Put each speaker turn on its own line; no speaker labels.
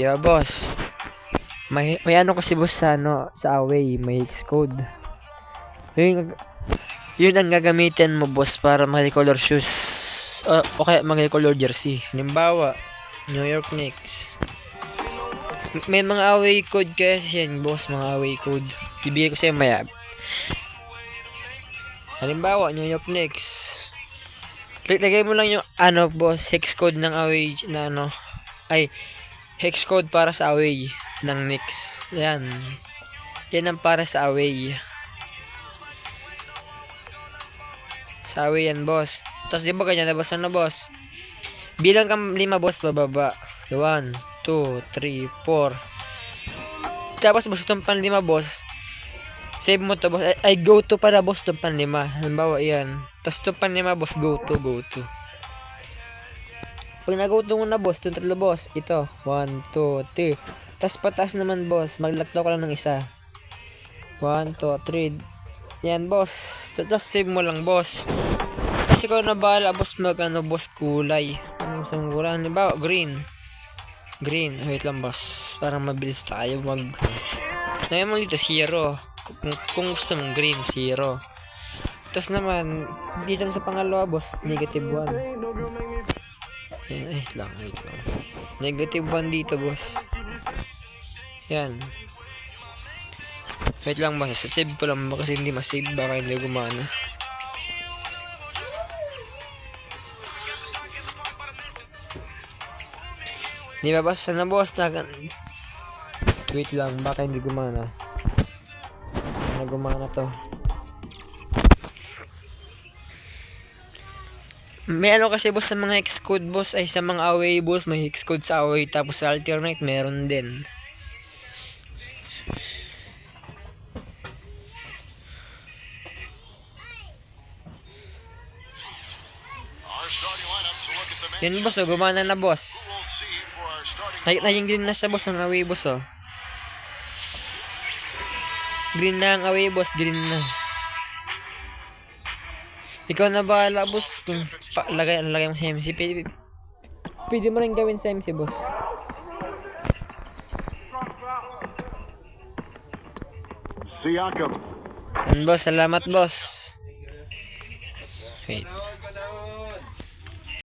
Di ba, boss? May ano kasi boss sa ano, sa away, may hex code. Yun ang gagamitin mo boss para mag-color shoes. O kaya mag-color jersey. Halimbawa, New York Knicks. May mga away code kasi yan boss, mga away code. Bibigay ko sa'yo maya. Halimbawa, New York Knicks. Lagay mo lang yung ano boss, hex code ng away na ano. Ay, hex code para sa away ng Knicks. Yan. Yan ang para sa away. Sa away yan boss. Tapos di ba ganyan na boss? Ano boss? Bilang kang 5 boss bababa. 1, 2, 3, 4. Tapos boss itong pan 5 boss. Save mo to boss. Ay go to para boss itong pan 5. Halimbawa yan. Tapos itong pan 5 boss go to. Pag nag-go to muna boss, itong 3 boss. Ito. 1, 2, 3. Tapos pataas naman boss. Maglaktaw ka lang ng isa. 1, 2, 3. Yan boss. Tapos save mo lang boss. Kasi ikaw na bahala boss magano boss kulay. Ano sa kulay? Halimbawa green. Wait lang boss. Para mabilis tayo mag. Ngayon mo dito 0. Kung gusto mong green 0. Tapos naman dito sa pangalawa boss negative 1. Wait lang. Negative 1 dito boss. Yan. Wait lang boss. Save ko lang kasi hindi masave. Baka hindi gumana. Di ba boss? Sana boss wait lang. Baka hindi gumana. Sana gumana to. May ano kasi boss sa mga hex code boss. Ay sa mga away boss. May hex code sa away. Tapos sa alternate meron din. Yan boss, gumana na boss. Naging green na siya boss ang away boss oh. Green na ang away boss, green na. Ikaw na bahala boss kung lagay mo sa MC. Pwede mo rin gawin sa MC boss. Siakam. Boss, salamat boss. Wait.